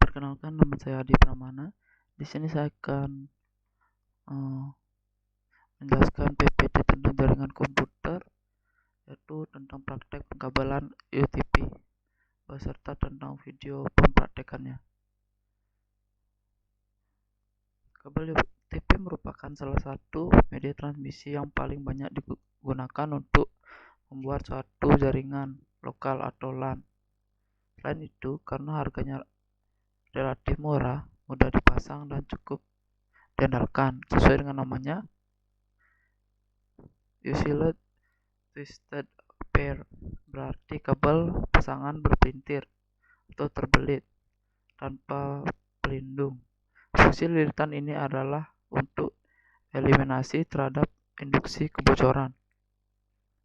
Perkenalkan, nama saya Adi Pramana. Di sini saya akan menjelaskan PPT tentang jaringan komputer, yaitu tentang praktek pengkabelan UTP beserta tentang video pempraktekannya. Kabel UTP merupakan salah satu media transmisi yang paling banyak digunakan untuk membuat suatu jaringan lokal atau LAN. Selain itu, karena harganya relatif murah, mudah dipasang dan cukup diandalkan, sesuai dengan namanya, Isolate Twisted Pair, berarti kabel pasangan berpelintir atau terbelit tanpa pelindung. Fungsi lilitan ini adalah untuk eliminasi terhadap induksi kebocoran.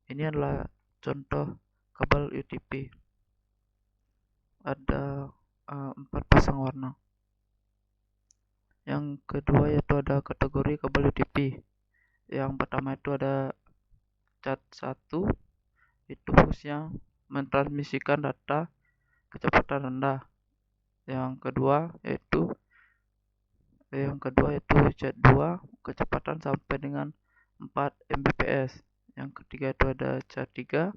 Ini adalah contoh kabel UTP. Ada 4 pasang warna. Yang kedua yaitu ada kategori kabel UTP. Yang pertama itu ada cat 1, itu fungsinya mentransmisikan data kecepatan rendah. Yang kedua yaitu cat 2, kecepatan sampai dengan 4 Mbps. Yang ketiga itu ada cat 3,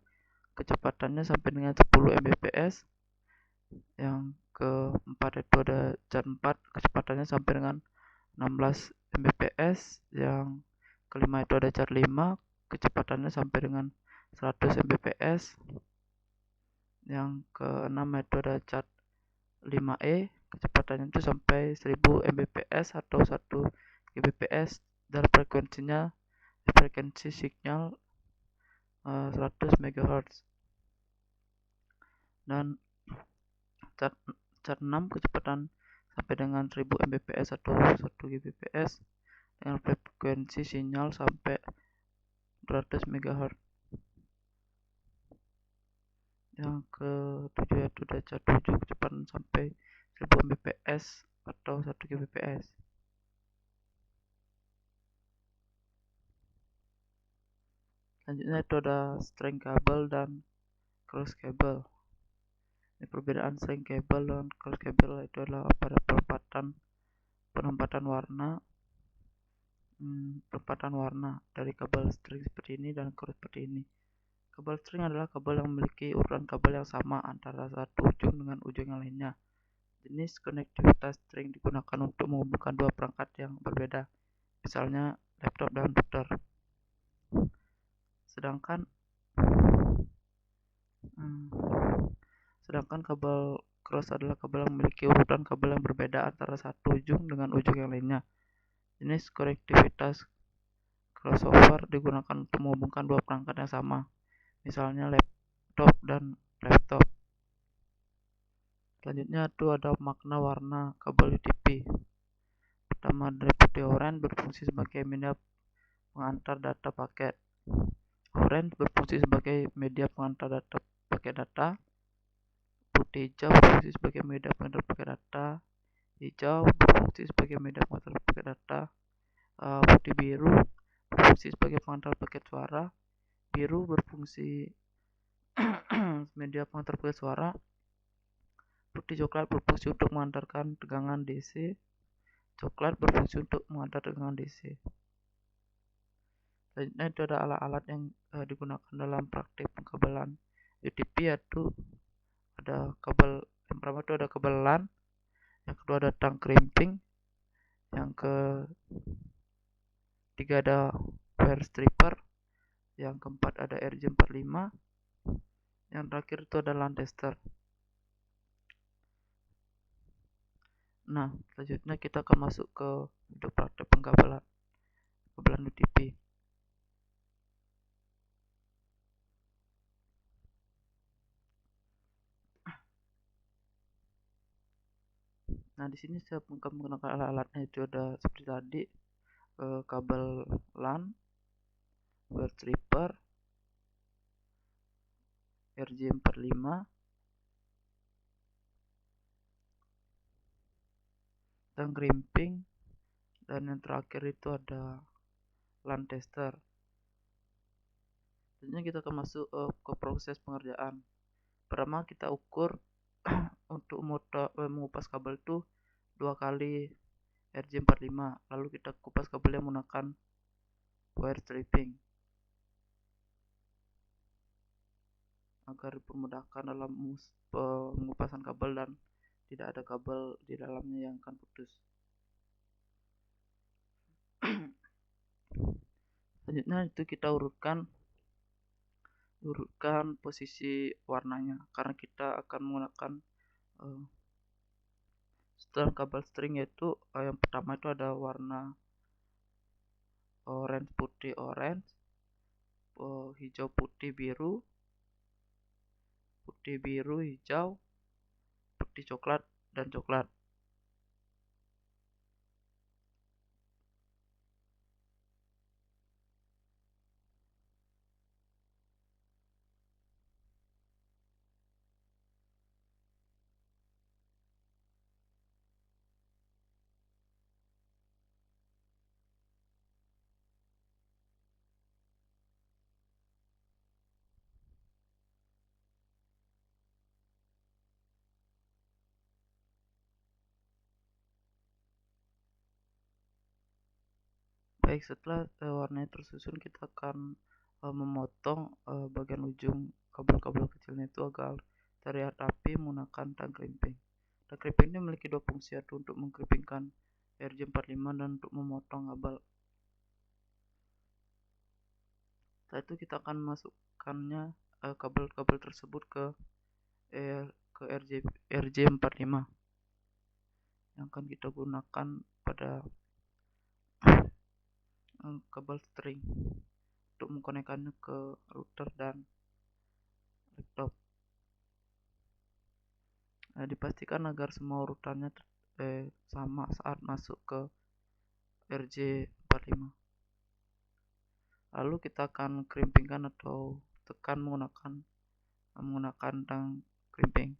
kecepatannya sampai dengan 10 Mbps. Yang keempat itu ada cat 4, kecepatannya sampai dengan 16 Mbps. Yang kelima itu ada cat 5, kecepatannya sampai dengan 100 Mbps. Yang keenam itu ada cat 5E, kecepatannya itu sampai 1000 Mbps atau 1 Gbps, dan frekuensi signal 100 MHz. Dan cat 6, kecepatan sampai dengan 1000 Mbps atau 1 Gbps dengan frekuensi sinyal sampai 200 MHz. Yang ke-7 yaitu ada cat 7, kecepatan sampai 1000 Mbps atau 1 Gbps. Selanjutnya itu ada string kabel dan cross kabel. Ini perbedaan string kabel dan cross kabel itu adalah pada penempatan warna dari kabel string seperti ini dan cross seperti ini. Kabel string adalah kabel yang memiliki urutan kabel yang sama antara satu ujung dengan ujung yang lainnya. Jenis konektivitas string digunakan untuk menghubungkan dua perangkat yang berbeda, misalnya laptop dan router. Sedangkan kabel cross adalah kabel yang memiliki urutan kabel yang berbeda antara satu ujung dengan ujung yang lainnya. Jenis konektivitas crossover digunakan untuk menghubungkan dua perangkat yang sama, misalnya laptop dan laptop. Selanjutnya itu ada makna warna kabel UTP. Pertama, dari putih oranye berfungsi sebagai media pengantar data paket. Orange berfungsi sebagai media pengantar data paket data. Putih hijau berfungsi sebagai media pengantar paket data. Hijau berfungsi sebagai media pengantar paket data. Putih biru berfungsi sebagai pengantar paket suara. Biru berfungsi media pengantar paket suara. Putih coklat berfungsi untuk mengantarkan tegangan DC. Coklat berfungsi untuk mengantar tegangan DC. Selanjutnya itu ada alat-alat yang digunakan dalam praktik pengkabelan UTP, yaitu ada kabel. Yang pertama itu ada kabel LAN, yang kedua ada tang crimping, yang ketiga ada wire stripper, yang keempat ada RJ45, yang terakhir itu ada LAN tester. Nah, selanjutnya kita akan masuk ke video praktek pengkabelan UTP. Nah, di sini saya menggunakan alat-alatnya, itu ada seperti tadi, kabel LAN, wire stripper, RJ45, tang crimping, dan yang terakhir itu ada LAN tester. Selanjutnya kita akan masuk ke proses pengerjaan. Pertama kita ukur untuk mengupas kabel itu 2 kali RJ45, lalu kita kupas kabelnya menggunakan wire stripping agar dipermudahkan dalam pengupasan kabel dan tidak ada kabel di dalamnya yang akan putus. Selanjutnya itu kita urutkan posisi warnanya, karena kita akan menggunakan setelan kabel string, yaitu yang pertama itu ada warna orange putih orange, hijau putih biru, hijau, putih coklat, dan coklat. Baik, setelah warnanya tersusun, kita akan memotong bagian ujung kabel-kabel kecilnya itu agar terlihat rapi menggunakan tang crimping. Tang crimping ini memiliki dua fungsi, yaitu untuk mengkrimpingkan RJ45 dan untuk memotong kabel. Setelah itu kita akan masukkannya kabel-kabel tersebut ke RJ45 yang akan kita gunakan pada kabel string untuk mengkonekkannya ke router dan laptop. Dipastikan agar semua urutannya sama saat masuk ke RJ45. Lalu kita akan crimpingkan atau tekan menggunakan tang crimping.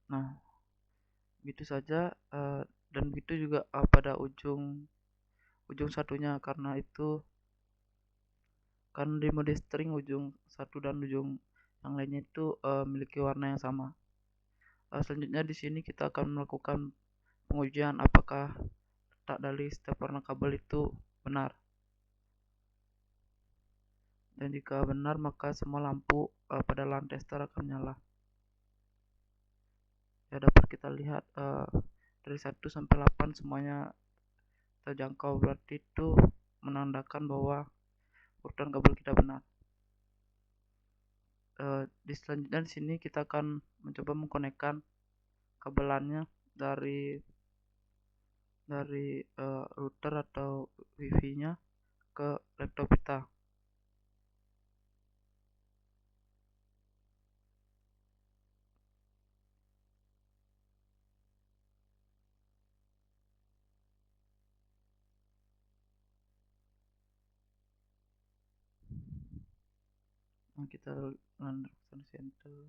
Nah, gitu saja, dan begitu juga pada ujung satunya, karena di mode string ujung satu dan ujung yang lainnya itu memiliki warna yang sama. Selanjutnya di sini kita akan melakukan pengujian apakah letak dari setiap warna kabel itu benar, dan jika benar maka semua lampu pada LAN tester akan menyala. Ya, dapat kita lihat dari 1 sampai 8 semuanya terjangkau, berarti itu menandakan bahwa urutan kabel kita benar. Di selanjutnya di sini kita akan mencoba mengkonekkan kabelannya dari router atau wifi-nya ke laptop kita. Nah, kita lanjutkan center.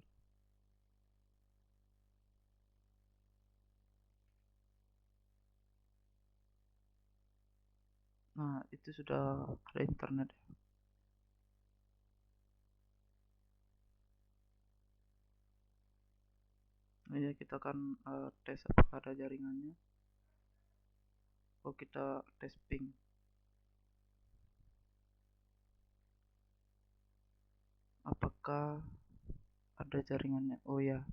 Nah, itu sudah ada internet. Nah, ya, kita akan tes apakah ada jaringannya. Kita tes ping. Apakah ada jaringannya? Oh ya,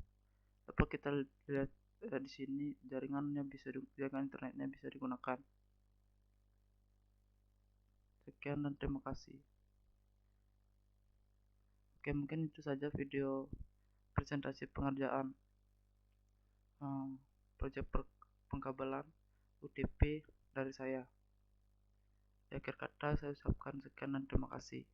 dapat kita lihat di sini jaringan internetnya bisa digunakan. Sekian dan terima kasih. Oke, mungkin itu saja video presentasi pengerjaan proyek pengkabelan UTP dari saya. Di akhir kata saya ucapkan sekian dan terima kasih.